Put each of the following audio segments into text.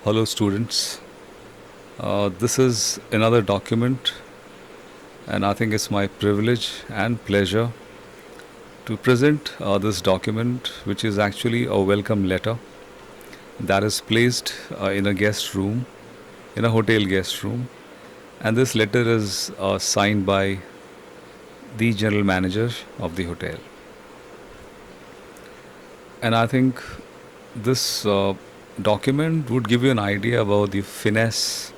Hello, students. This is another document, and I think it's my privilege and pleasure to present this document, which is actually a welcome letter that is placed in a guest room, in a hotel guest room. And this letter is signed by the general manager of the hotel. And I think this document would give you an idea about the finesse,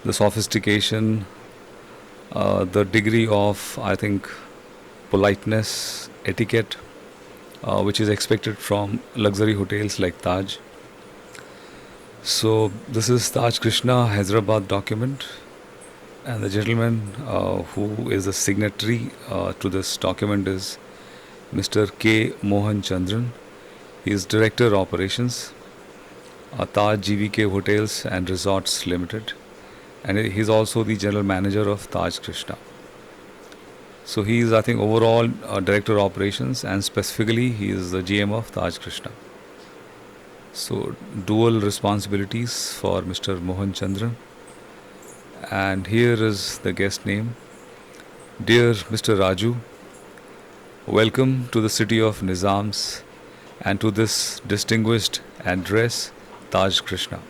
the sophistication, the degree of, I think, politeness, etiquette, which is expected from luxury hotels like Taj. So, this is Taj Krishna Hyderabad document, and the gentleman who is the signatory to this document is Mr. K. Mohan Chandran. He is Director Operations, Taj GVK Hotels and Resorts Limited, and he is also the General Manager of Taj Krishna. So he is, I think, overall Director Operations, and specifically he is the GM of Taj Krishna. So dual responsibilities for Mr. Mohan Chandran. And here is the guest name. Dear Mr. Raju, welcome to the city of Nizams and to this distinguished address, Taj Krishna.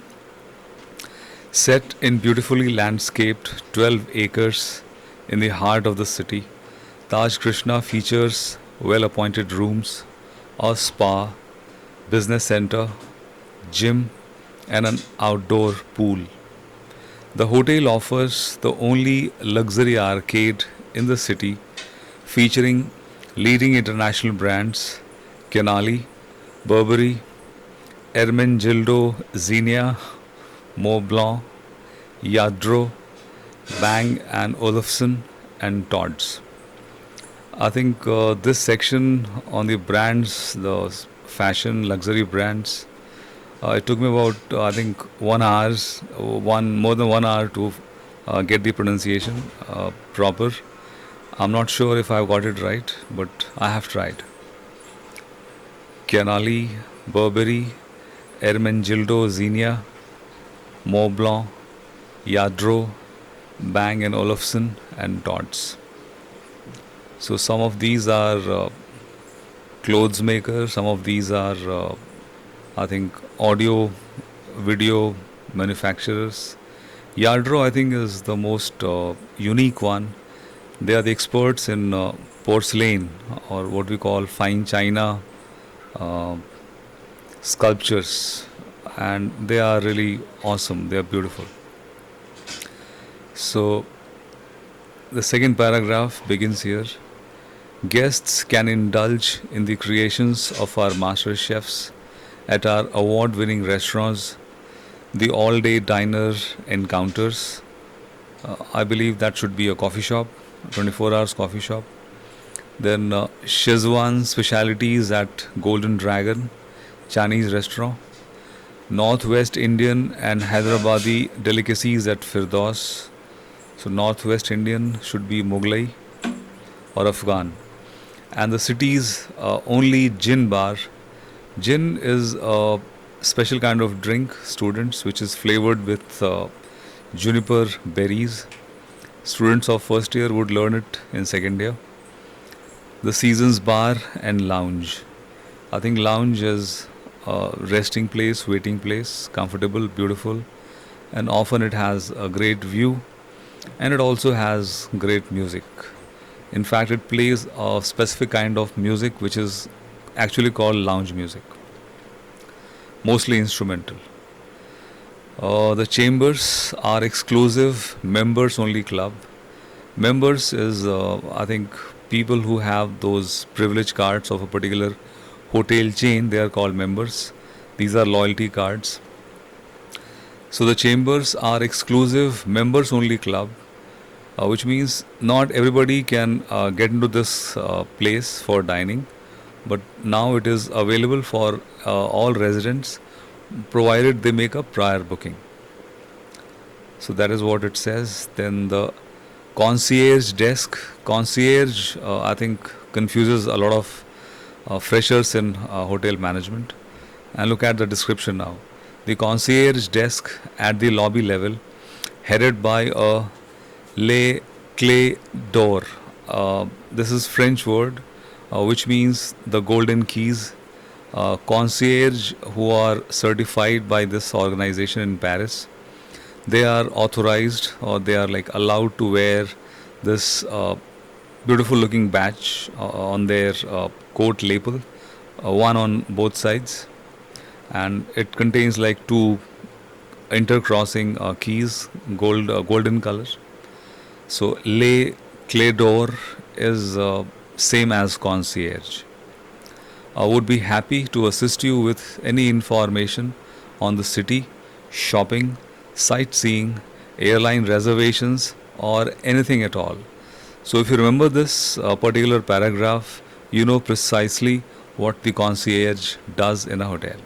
Set in beautifully landscaped 12 acres in the heart of the city, Taj Krishna features well-appointed rooms, a spa, business center, gym, and an outdoor pool. The hotel offers the only luxury arcade in the city, featuring leading international brands Canali, Burberry, Ermenegildo Zegna, Montblanc, Yadro, Bang and Olufsen, and Tod's. I think this section on the brands, the fashion luxury brands, it took me about I think 1 hour, more than 1 hour to get the pronunciation proper. I'm not sure if I've got it right, but I have tried. Canali, Burberry, Ermenegildo Zegna, Montblanc, Yadro, Bang and Olufsen, and Tod's. So some of these are clothes makers, some of these are, I think, audio, video manufacturers. Yadro, I think, is the most unique one. They are the experts in porcelain, or what we call fine china uh, sculptures, and they are really awesome. They are beautiful. So the second paragraph begins here. Guests can indulge in the creations of our master chefs at our award winning restaurants, the all day diner encounters. I believe that should be a coffee shop, 24 hours coffee shop. Then Szechuan specialities at Golden Dragon, Chinese restaurant. Northwest Indian and Hyderabadi delicacies at Firdaus. So Northwest Indian should be Mughlai or Afghan. And the city's only gin bar. Gin is a special kind of drink, students, which is flavored with juniper berries. Students of first year would learn it in second year. The Seasons Bar and Lounge. I think lounge is a resting place, waiting place, comfortable, beautiful, and often it has a great view, and it also has great music. In fact, it plays a specific kind of music which is actually called lounge music, mostly instrumental. The chambers are exclusive members only club. Members is, I think, people who have those privilege cards of a particular hotel chain, they are called members. These are loyalty cards. So the chambers are exclusive members only club, which means not everybody can get into this place for dining, but now it is available for all residents provided they make a prior booking. So that is what it says. Then the concierge desk. Concierge, I think, confuses a lot of freshers in hotel management. And look at the description now. The concierge desk at the lobby level, headed by a Le Clé d'Or. This is French word, which means the golden keys. Concierge who are certified by this organization in Paris, they are authorized or they are like allowed to wear this beautiful looking badge on their coat lapel, one on both sides, and it contains like two intercrossing keys, golden color. So Le Clé d'Or is same as concierge. I would be happy to assist you with any information on the city, shopping, sightseeing, airline reservations, or anything at all. So, if you remember this particular paragraph, you know precisely what the concierge does in a hotel.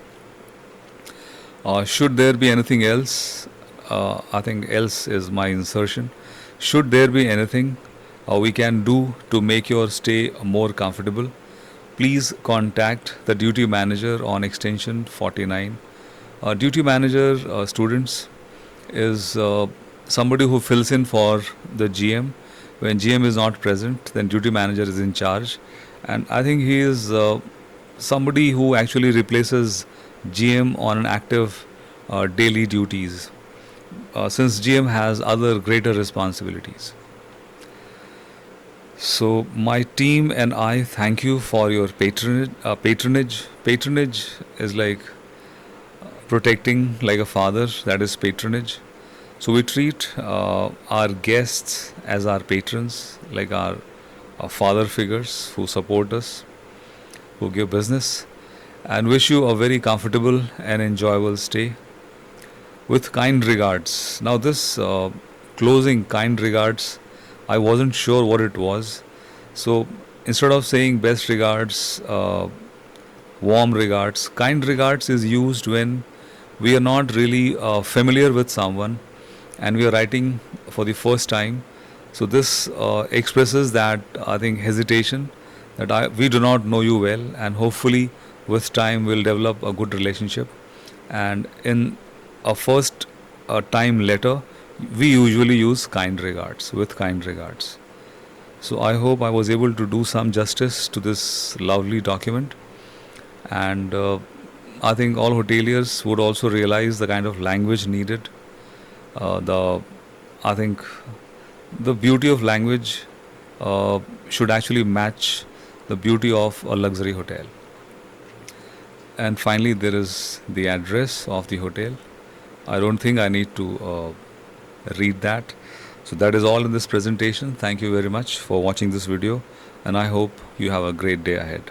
Should there be anything else, I think else is my insertion. Should there be anything we can do to make your stay more comfortable, please contact the duty manager on extension 49. Duty manager, students, is somebody who fills in for the GM. When GM is not present, then duty manager is in charge. And I think he is somebody who actually replaces GM on an active daily duties, since GM has other greater responsibilities. So my team and I thank you for your patronage. Patronage is like protecting like a father. That is patronage. So we treat our guests as our patrons, like our father figures who support us, who give business, and wish you a very comfortable and enjoyable stay. With kind regards. Now this closing kind regards, I wasn't sure what it was. So instead of saying best regards, warm regards, kind regards is used when we are not really familiar with someone and we are writing for the first time. So this expresses that I think hesitation that we do not know you well, and hopefully with time we'll develop a good relationship. And in a first time letter, we usually use kind regards, with kind regards. So I hope I was able to do some justice to this lovely document, and I think all hoteliers would also realize the kind of language needed. The I think the beauty of language should actually match the beauty of a luxury hotel. And finally, there is the address of the hotel. I don't think I need to read that. So that is all in this presentation. Thank you very much for watching this video, and I hope you have a great day ahead.